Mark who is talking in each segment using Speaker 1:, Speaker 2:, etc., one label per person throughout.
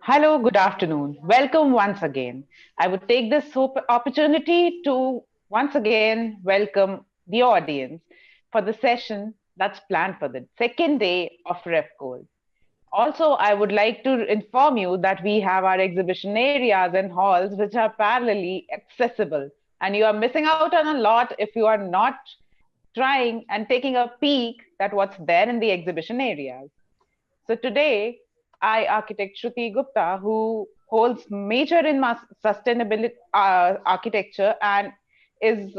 Speaker 1: Hello, good afternoon. Welcome once again. I would take this opportunity to once again welcome the audience for the session that's planned for the second day of REFCOLD. Also, I would like to inform you that we have our exhibition areas and halls which are parallelly accessible, and you are missing out on a lot if you are not trying and taking a peek at what's there in the exhibition areas. So today, I, architect Shruti Gupta, who holds major in sustainability architecture and is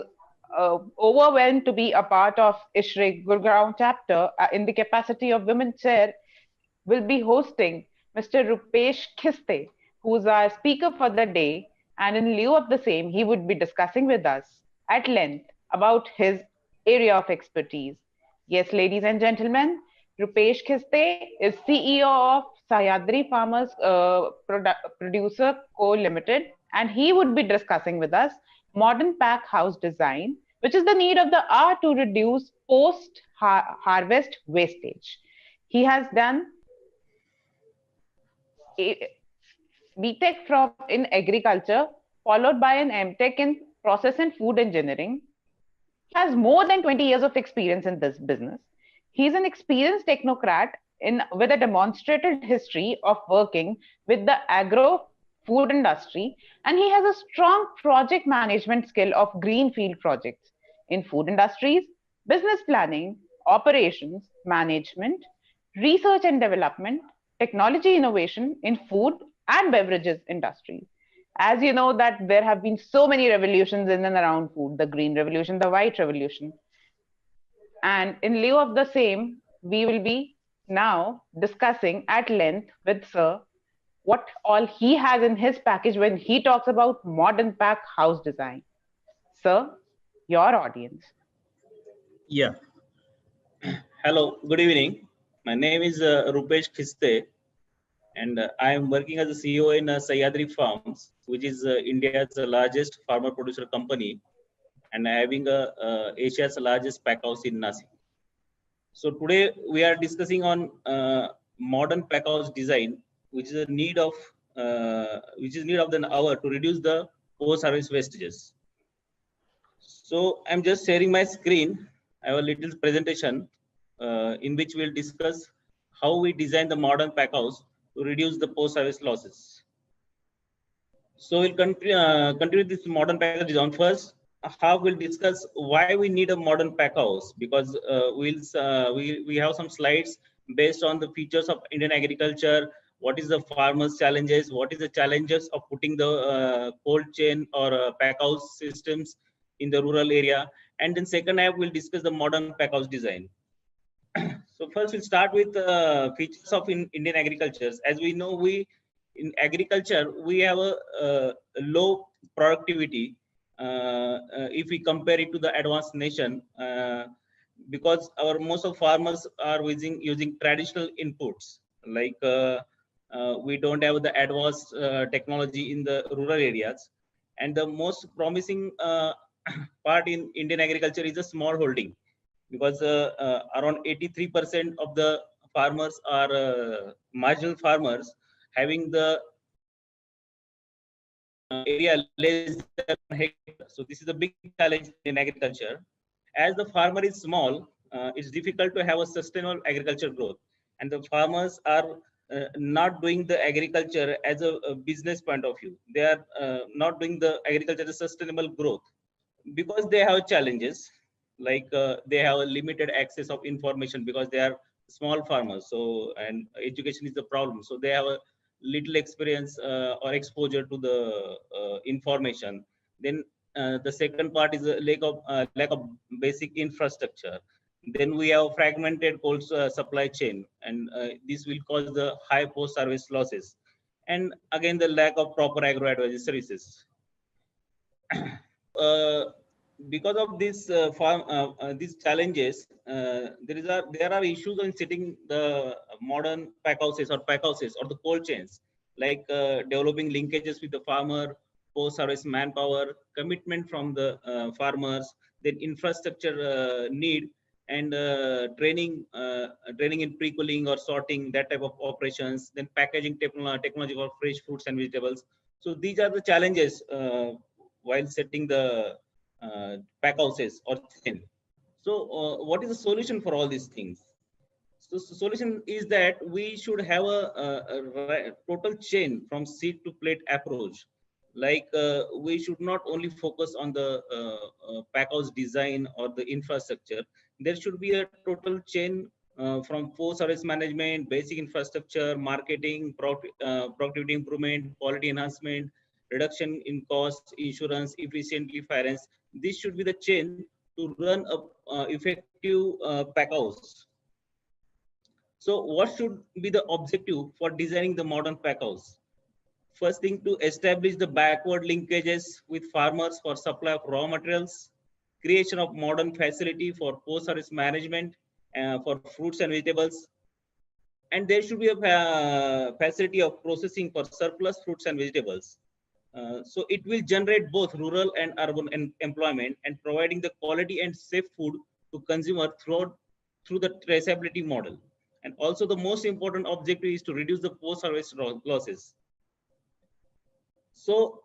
Speaker 1: overwhelmed to be a part of ISHRE Gurgaon chapter in the capacity of women chair, will be hosting Mr. Rupesh Khiste, who's our speaker for the day. And in lieu of the same, he would be discussing with us at length about his area of expertise. Yes, ladies and gentlemen, Rupesh Khiste is CEO of Sayadri Farmers Producer Co. Limited, and he would be discussing with us modern pack house design, which is the need of the hour to reduce post harvest wastage. He has done a BTech from in agriculture, followed by an MTech in process and food engineering. He has more than 20 years of experience in this business. He's an experienced technocrat with a demonstrated history of working with the agro food industry, and he has a strong project management skill of greenfield projects in food industries, business planning, operations, management, research and development, technology innovation in food and beverages industries. As you know that there have been so many revolutions in and around food, the green revolution, the white revolution. And in lieu of the same, we will be now discussing at length with Sir what all he has in his package when he talks about modern pack house design. Sir, your audience.
Speaker 2: Yeah. Hello. Good evening. My name is Rupesh Khiste, and I am working as a CEO in Sayadri Farms, which is India's largest farmer producer company, and having Asia's largest pack house in Nashik. So today we are discussing on modern pack house design, which is a need of the hour to reduce the post-harvest wastages. So I'm just sharing my screen. I have a little presentation in which we'll discuss how we design the modern pack house to reduce the post-harvest losses. So we'll continue this modern pack house design first. How we'll discuss why we need a modern pack house, because we have some slides based on the features of Indian agriculture. What is the farmers' challenges? What is the challenges of putting the cold chain or pack house systems in the rural area? And then second half, we'll discuss the modern pack house design. So first, we'll start with features of Indian agriculture. As we know, in agriculture we have a low productivity if we compare it to the advanced nation, because most of farmers are using traditional inputs, like we don't have the advanced technology in the rural areas. And the most promising part in Indian agriculture is the small holding, because around 83% of the farmers are marginal farmers having the area less than 1 hectare. So this is a big challenge in agriculture. As the farmer is small, it's difficult to have a sustainable agriculture growth, and the farmers are not doing the agriculture as a business point of view. They are not doing the agriculture as a sustainable growth, because they have challenges, like they have a limited access of information because they are small farmers. So, and education is the problem. So they have a little experience or exposure to the information. Then the second part is a lack of basic infrastructure. Then we have fragmented cold supply chain, and this will cause the high post-service losses. And again, the lack of proper agro-advisory services. Because of these challenges, there are issues in setting the modern pack houses or the cold chains, like developing linkages with the farmer, post-harvest manpower, commitment from the farmers, then infrastructure need, and training in pre-cooling or sorting, that type of operations, then packaging technology for fresh fruits and vegetables. So these are the challenges while setting the pack houses or chain. So what is the solution for all these things? So the solution is that we should have a total chain from seed to plate approach. Like we should not only focus on the pack house design or the infrastructure. There should be a total chain from post service management, basic infrastructure, marketing, productivity improvement, quality enhancement, reduction in cost, insurance, efficiently finance. This should be the chain to run a effective pack house. So what should be the objective for designing the modern pack house? First thing, to establish the backward linkages with farmers for supply of raw materials, creation of modern facility for post-service management for fruits and vegetables, and there should be a facility of processing for surplus fruits and vegetables. So it will generate both rural and urban employment and providing the quality and safe food to consumer through the traceability model. And also the most important objective is to reduce the post-harvest losses. So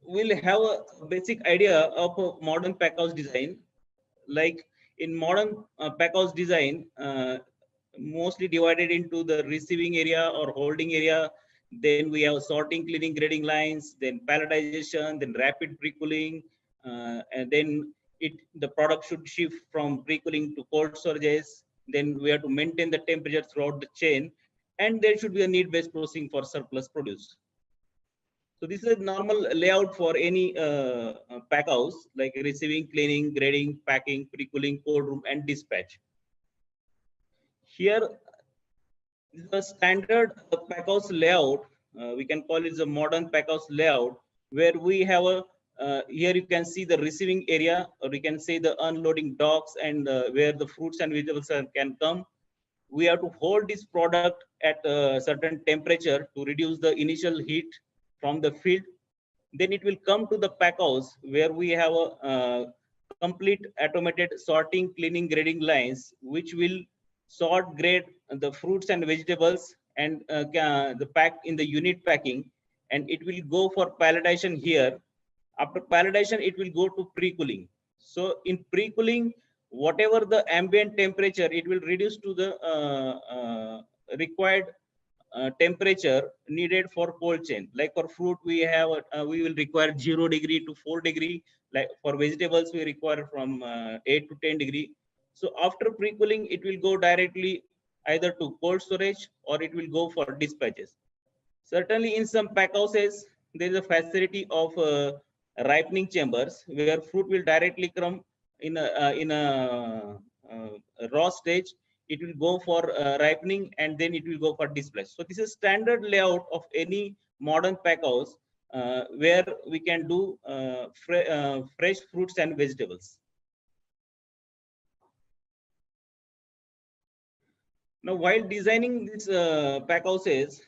Speaker 2: we'll have a basic idea of a modern pack house design. Like in modern pack house design, mostly divided into the receiving area or holding area. Then we have sorting, cleaning, grading lines, then palletization, then rapid pre-cooling, and then the product should shift from pre-cooling to cold storages. Then we have to maintain the temperature throughout the chain, and there should be a need-based processing for surplus produce. So this is a normal layout for any pack house, like receiving, cleaning, grading, packing, pre-cooling, cold room, and dispatch. Here is the standard pack house layout. We can call it the modern pack house layout, where we have a here you can see the receiving area, or you can say the unloading docks, and where the fruits and vegetables can come. We have to hold this product at a certain temperature to reduce the initial heat from the field. Then it will come to the pack house, where we have a complete automated sorting, cleaning, grading lines, which will sort, grade the fruits and vegetables and the pack in the unit packing, and it will go for palletization here. After palletization, it will go to pre-cooling. So in pre-cooling, whatever the ambient temperature, it will reduce to the required temperature needed for cold chain. Like for fruit, we will require 0 degree to 4 degree. Like for vegetables, we require from 8 to 10 degree. So after pre-cooling, it will go directly either to cold storage or it will go for dispatches. Certainly, in some pack houses, there is a facility of ripening chambers where fruit will directly come in a raw stage. It will go for ripening and then it will go for dispatch. So this is standard layout of any modern pack house where we can do fresh fruits and vegetables. Now, while designing these pack houses,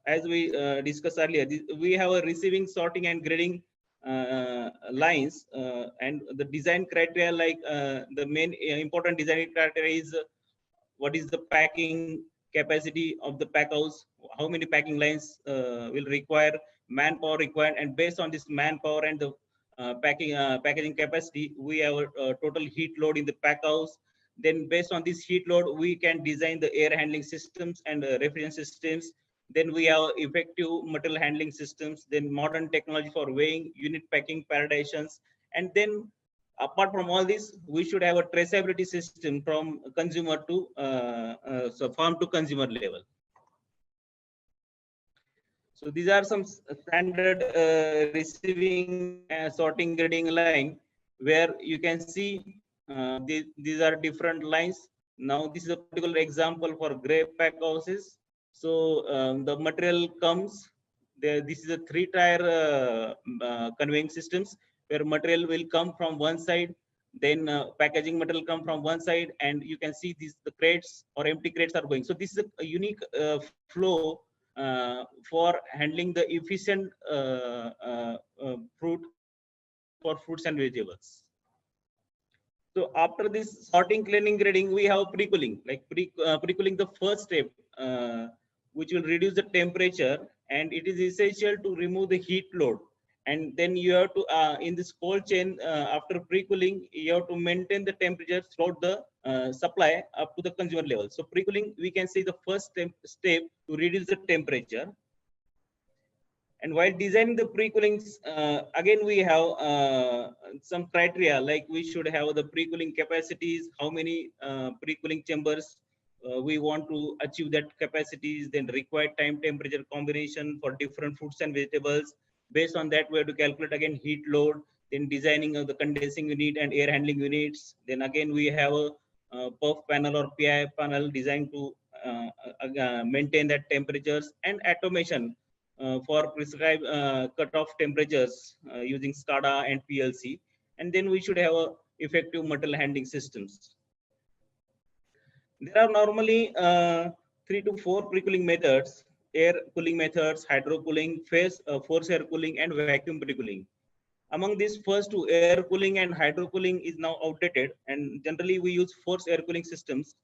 Speaker 2: as we discussed earlier, we have a receiving, sorting, and grading lines, and the design criteria, like the main important design criteria is what is the packing capacity of the pack house, how many packing lines will require, manpower required, and based on this manpower and the packaging capacity, we have a total heat load in the pack house. Then based on this heat load, we can design the air handling systems and refrigerant systems. Then we have effective material handling systems, then modern technology for weighing, unit packing, palletization, and then apart from all this, we should have a traceability system from consumer to so farm to consumer level. So these are some standard receiving sorting grading line, where you can see these are different lines. Now this is a particular example for grape pack houses. So the material comes there. This is a 3-tier conveying systems, where material will come from one side, then packaging material come from one side, and you can see these the crates or empty crates are going. So this is a unique flow for handling the efficient fruit for fruits and vegetables. So after this sorting, cleaning, grading, we have pre-cooling. Like pre-cooling, the first step, which will reduce the temperature, and it is essential to remove the heat load. And then you have to, in this cold chain, after pre-cooling, you have to maintain the temperature throughout the supply up to the consumer level. So pre-cooling, we can say the first step to reduce the temperature. And while designing the pre-cooling, again we have some criteria, like we should have the pre-cooling capacities, how many pre-cooling chambers we want to achieve that capacities, then required time temperature combination for different fruits and vegetables. Based on that, we have to calculate again heat load, then designing of the condensing unit and air handling units. Then again we have a puff panel or PI panel designed to maintain that temperatures, and automation for prescribed cutoff temperatures using SCADA and PLC. And then we should have effective material handling systems. There are normally 3 to 4 pre-cooling methods: air cooling methods, hydro cooling, force air cooling, and vacuum pre-cooling. Among these first two, air cooling and hydro cooling, is now outdated, and generally we use force air cooling systems.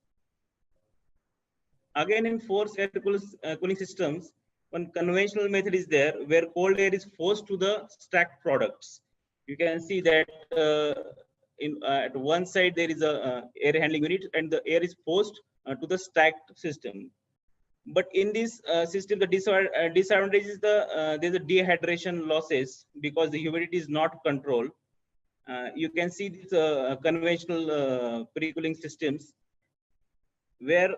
Speaker 2: Again, in force air cooling systems, one conventional method is there where cold air is forced to the stacked products. You can see that at one side there is a air handling unit, and the air is forced to the stacked system. But in this system, the disadvantage is there's a dehydration losses because the humidity is not controlled. You can see these conventional pre-cooling systems where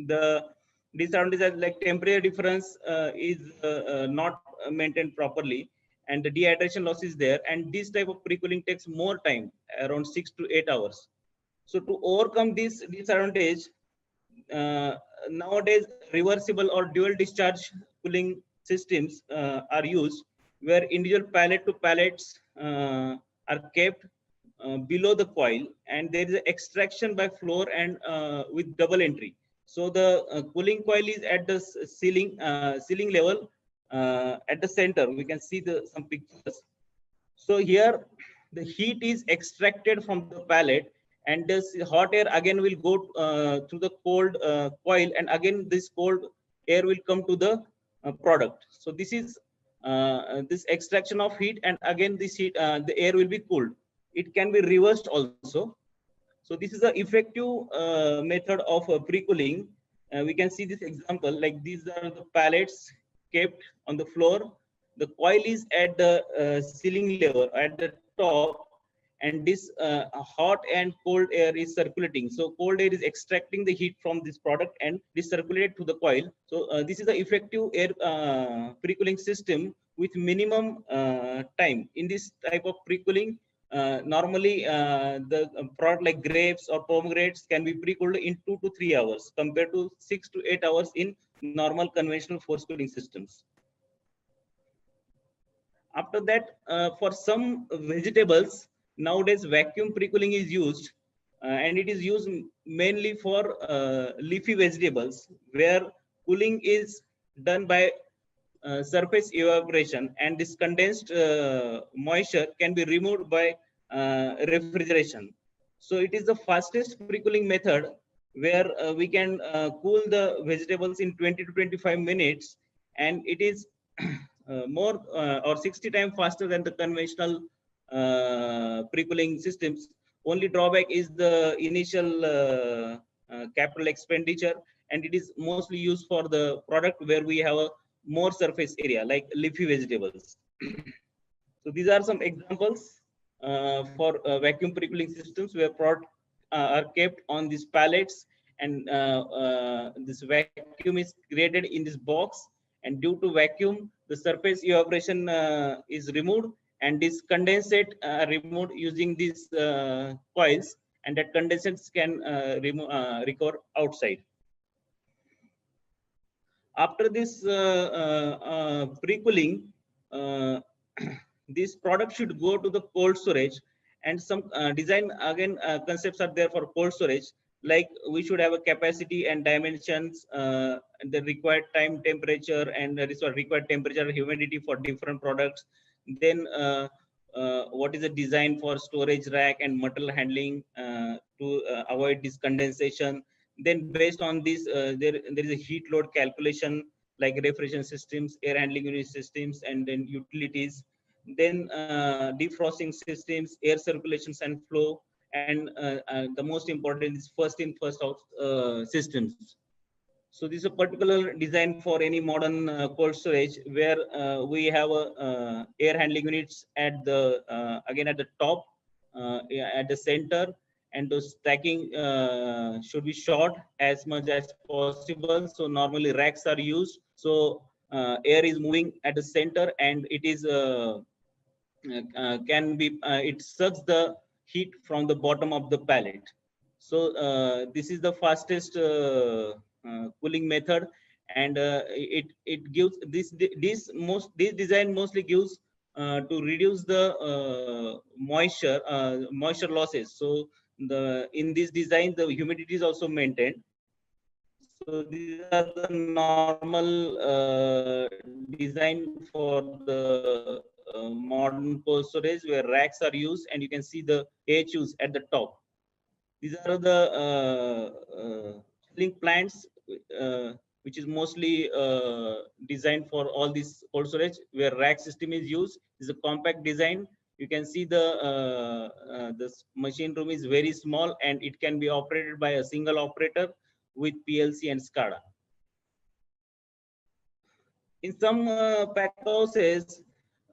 Speaker 2: the disadvantage is like temperature difference is not maintained properly, and the dehydration loss is there, and this type of pre-cooling takes more time, around 6 to 8 hours. So to overcome this disadvantage, nowadays reversible or dual discharge cooling systems are used, where individual pallet to pallets are kept below the coil, and there is an extraction by floor and with double entry. So the cooling coil is at the ceiling level at the center. We can see some pictures. So here the heat is extracted from the pallet, and this hot air again will go through the cold coil, and again this cold air will come to the product. So this is this extraction of heat, and again this heat, the air will be cooled. It can be reversed also. So this is the effective method of pre-cooling. We can see this example, like these are the pallets kept on the floor. The coil is at the ceiling level at the top, and this hot and cold air is circulating. So cold air is extracting the heat from this product and this circulated to the coil. So this is the effective air pre-cooling system with minimum time. In this type of pre-cooling, normally the product like grapes or pomegranates can be pre-cooled in 2 to 3 hours compared to 6 to 8 hours in normal conventional force cooling systems. After that, for some vegetables, nowadays vacuum pre-cooling is used, and it is used mainly for leafy vegetables, where cooling is done by surface evaporation, and this condensed moisture can be removed by refrigeration. So it is the fastest pre-cooling method, where we can cool the vegetables in 20 to 25 minutes, and it is more or 60 times faster than the conventional pre-cooling systems. Only drawback is the initial capital expenditure, and it is mostly used for the product where we have a more surface area like leafy vegetables. So these are some examples for vacuum pre-cooling systems where products are kept on these pallets, and this vacuum is created in this box, and due to vacuum the surface evaporation is removed, and this condensate removed using these coils, and that condensate can recover outside. After this pre-cooling, uh, this product should go to the cold storage, and some design again concepts are there for cold storage, like we should have a capacity and dimensions, and the required time temperature, and the required temperature humidity for different products. Then what is the design for storage rack and material handling to avoid this condensation. Then based on this, there is a heat load calculation like refrigeration systems, air handling unit systems, and then utilities. Then defrosting systems, air circulations and flow, and the most important is first in first out systems. So this is a particular design for any modern cold storage where we have air handling units at the again at the top, yeah, at the center, and those stacking should be short as much as possible. So normally racks are used. So air is moving at the center, and it is can be it sucks the heat from the bottom of the pallet. So this is the fastest cooling method, and it gives this design mostly gives to reduce the moisture losses. So the in this design the humidity is also maintained. So these are the normal design for the modern cold storage where racks are used, and you can see the AHUs at the top. These are the chilling plants, which is mostly designed for all these cold storage where rack system is used. This is a compact design. You can see this machine room is very small, and it can be operated by a single operator with PLC and SCADA. In some pack houses,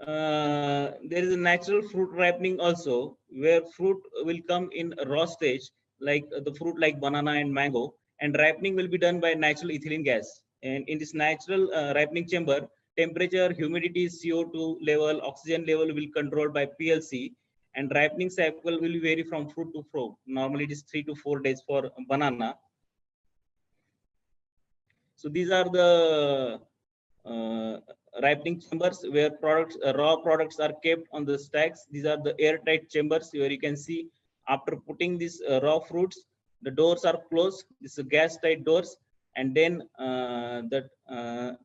Speaker 2: there is a natural fruit ripening also, where fruit will come in raw stage, like the fruit like banana and mango, and ripening will be done by natural ethylene gas. And in this natural ripening chamber, temperature, humidity, CO2 level, oxygen level will be controlled by PLC, and ripening cycle will vary from fruit to fruit. Normally, it is 3 to 4 days for banana. So these are the ripening chambers where products, raw products are kept on the stacks. These are the airtight chambers where you can see after putting these raw fruits, the doors are closed. This is gas tight doors, and then the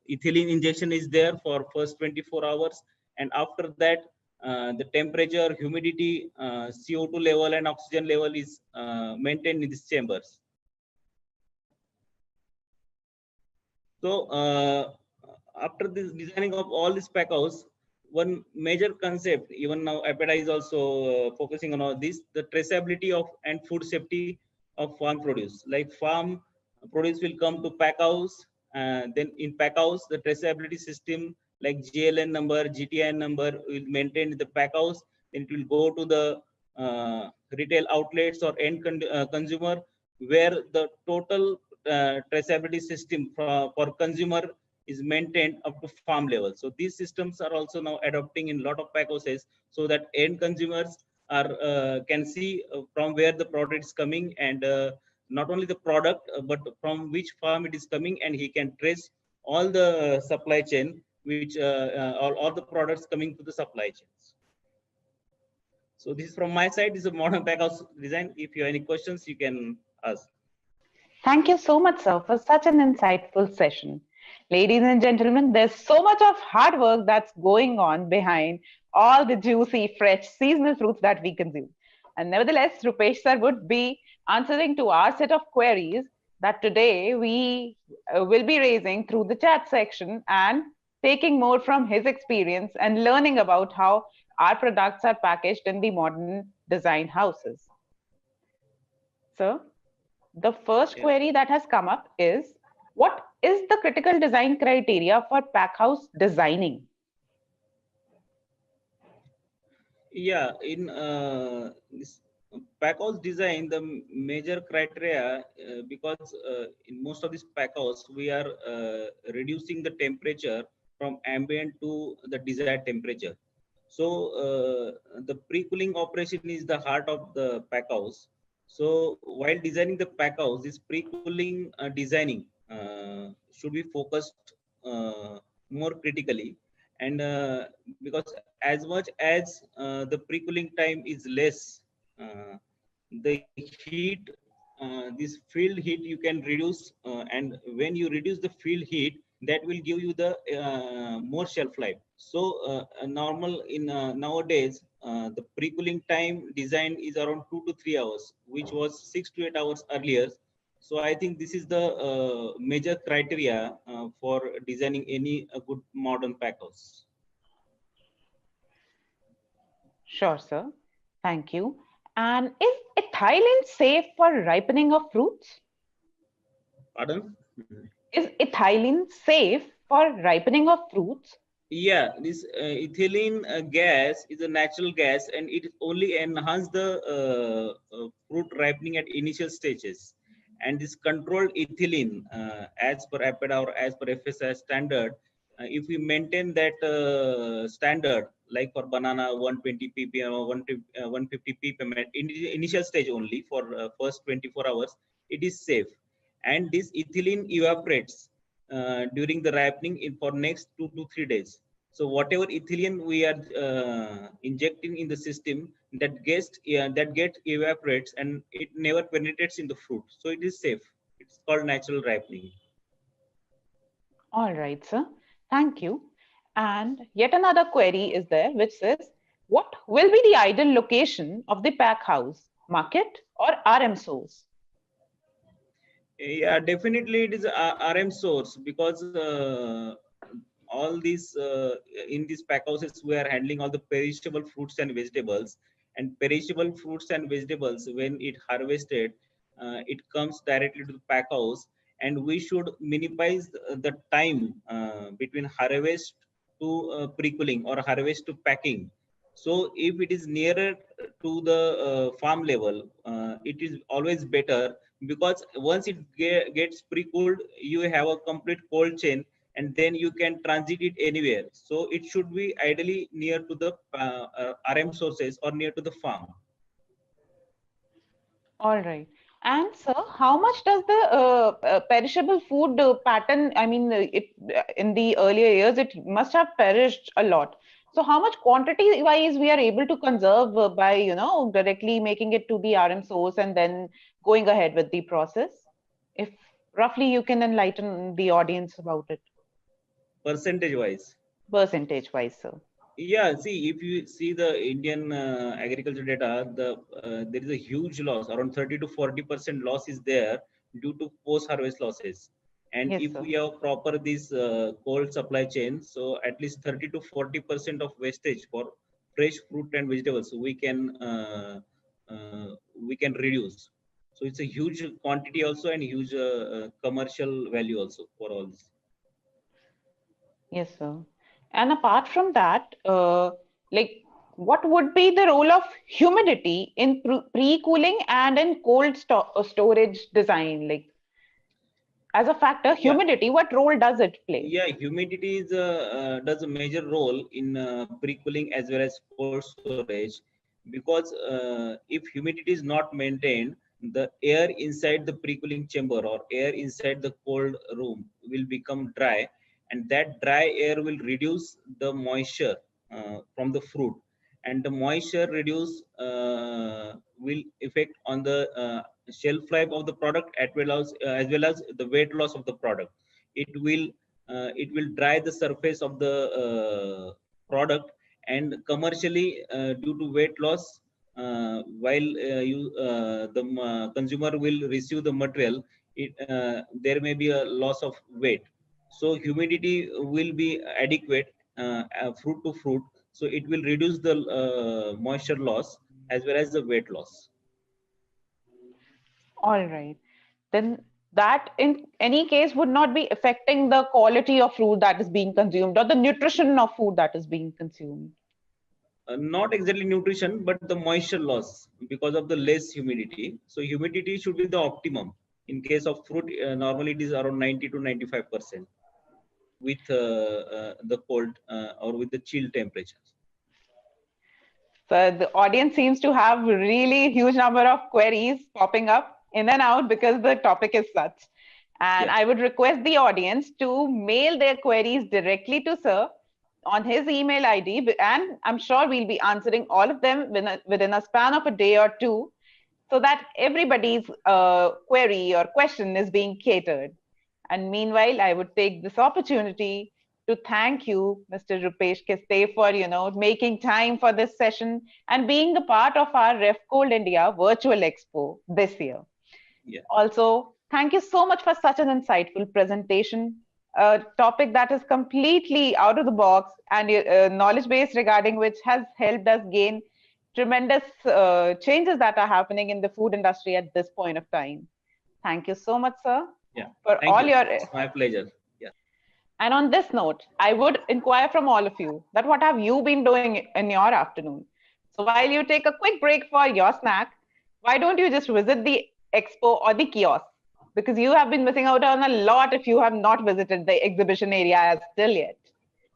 Speaker 2: ethylene injection is there for first 24 hours, and after that the temperature, humidity, CO2 level, and oxygen level is maintained in these chambers. So after this designing of all these pack house, one major concept, even now APEDA is also focusing on all this, the traceability of and food safety of farm produce. Like farm produce will come to pack house, then in pack house, the traceability system like GLN number, GTN number will maintain in the pack house. Then it will go to the retail outlets or end consumer, where the total traceability system for consumer is maintained up to farm level. So these systems are also now adopting in a lot of pack houses, so that end consumers are can see from where the product is coming, and not only the product but from which farm it is coming, and he can trace all the supply chain, which all the products coming to the supply chains. So this is from my side. This is a modern pack house design. If you have any questions, you can ask.
Speaker 1: Thank you so much, sir, for such an insightful session. Ladies and gentlemen, there's so much of hard work that's going on behind all the juicy, fresh, seasonal fruits that we consume. And nevertheless, Rupesh sir would be answering to our set of queries that today we will be raising through the chat section and taking more from his experience and learning about how our products are packaged in the modern design houses. So, the first
Speaker 2: Yeah.
Speaker 1: query that has come up is, what is the critical design criteria for pack house designing?
Speaker 2: Yeah, in this pack house design, the major criteria, because in most of these pack house, we are reducing the temperature from ambient to the desired temperature. So the pre-cooling operation is the heart of the pack house. So while designing the pack house, this pre-cooling designing should be focused more critically, and because as much as the pre-cooling time is less, the heat, this field heat you can reduce, and when you reduce the field heat, that will give you the more shelf life. So normal in nowadays the pre-cooling time design is around 2 to 3 hours, which was 6 to 8 hours earlier. So I think this is the major criteria for designing any good modern pack house.
Speaker 1: Sure, sir. Thank you. And is ethylene safe for ripening of fruits?
Speaker 2: Pardon?
Speaker 1: Is ethylene safe for ripening of fruits?
Speaker 2: Yeah, this ethylene gas is a natural gas, and it only enhance the fruit ripening at initial stages. And this controlled ethylene, as per APEDA or as per FSI standard, if we maintain that standard, like for banana 120 ppm or 150 ppm at initial stage only for first 24 hours, it is safe. And this ethylene evaporates during the ripening in for next 2 to 3 days. So whatever ethylene we are injecting in the system, that gets evaporates and it never penetrates in the fruit. So it is safe. It's called natural ripening.
Speaker 1: All right, sir. Thank you. And yet another query is there which says, what will be the ideal location of the pack house, market or RM source?
Speaker 2: Yeah, definitely it is a RM source, because all these in these pack houses we are handling all the perishable fruits and vegetables. And perishable fruits and vegetables, when it harvested, it comes directly to the pack house, and we should minimize the time between harvest to pre-cooling or harvest to packing. So if it is nearer to the farm level, it is always better, because once it gets pre-cooled, you have a complete cold chain, and then you can transit it anywhere. So it should be ideally near to the RM sources or near to the farm.
Speaker 1: All right. And sir, how much does the perishable food pattern, I mean, in the earlier years, it must have perished a lot. So how much quantity wise we are able to conserve by, directly making it to the RM source and then going ahead with the process? If roughly you can enlighten the audience about it,
Speaker 2: Percentage wise,
Speaker 1: percentage wise, sir.
Speaker 2: yeah, see, if you see the Indian agriculture data, there is a huge loss, around 30 to 40% loss is there due to post harvest losses. And
Speaker 1: Yes,
Speaker 2: if
Speaker 1: sir.
Speaker 2: we have proper this cold supply chain, so at least 30 to 40% of wastage for fresh fruit and vegetables we can reduce. So it's a huge quantity also, and huge commercial value also for all this.
Speaker 1: Yes, sir. And apart from that, like what would be the role of humidity in pre-cooling and in cold storage design? Like as a factor,
Speaker 2: Yeah.
Speaker 1: humidity, what role does it play?
Speaker 2: Yeah, humidity does a major role in pre-cooling as well as cold storage, because if humidity is not maintained, the air inside the pre-cooling chamber or air inside the cold room will become dry, and that dry air will reduce the moisture from the fruit, and the moisture reduce will affect on the shelf life of the product, as well as the weight loss of the product. it will it will dry the surface of the product, and commercially, due to weight loss, while consumer will receive the material, there may be a loss of weight. So humidity will be adequate, fruit to fruit, so it will reduce the moisture loss as well as the weight loss.
Speaker 1: All right. Then that in any case would not be affecting the quality of food that is being consumed or the nutrition of food that is being consumed.
Speaker 2: Not exactly nutrition, but the moisture loss because of the less humidity. So humidity should be the optimum. In case of fruit, normally it is around 90 to 95% with the cold or with the chill temperatures.
Speaker 1: So the audience seems to have really huge number of queries popping up in and out because the topic is such. And
Speaker 2: Yeah.
Speaker 1: I would request the audience to mail their queries directly to Sir on his email ID. And I'm sure we'll be answering all of them within a span of a day or two so that everybody's query or question is being catered. And meanwhile, I would take this opportunity to thank you, Mr. Rupesh Khiste, for making time for this session and being a part of our REFCOLD India Virtual Expo this year.
Speaker 2: Yeah.
Speaker 1: Also, thank you so much for such an insightful presentation, a topic that is completely out of the box and knowledge based, regarding which has helped us gain tremendous changes that are happening in the food industry at this point of time. Thank you so much, sir,
Speaker 2: Yeah.
Speaker 1: for
Speaker 2: Thank
Speaker 1: all
Speaker 2: you.
Speaker 1: your.
Speaker 2: It's my pleasure. Yeah.
Speaker 1: And on this note, I would inquire from all of you that what have you been doing in your afternoon? So while you take a quick break for your snack, why don't you just visit the expo or the kiosk? Because you have been missing out on a lot if you have not visited the exhibition area as still yet.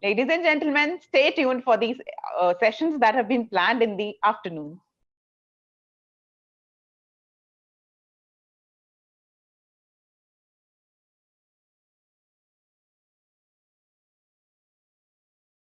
Speaker 1: Ladies and gentlemen, stay tuned for these sessions that have been planned in the afternoon.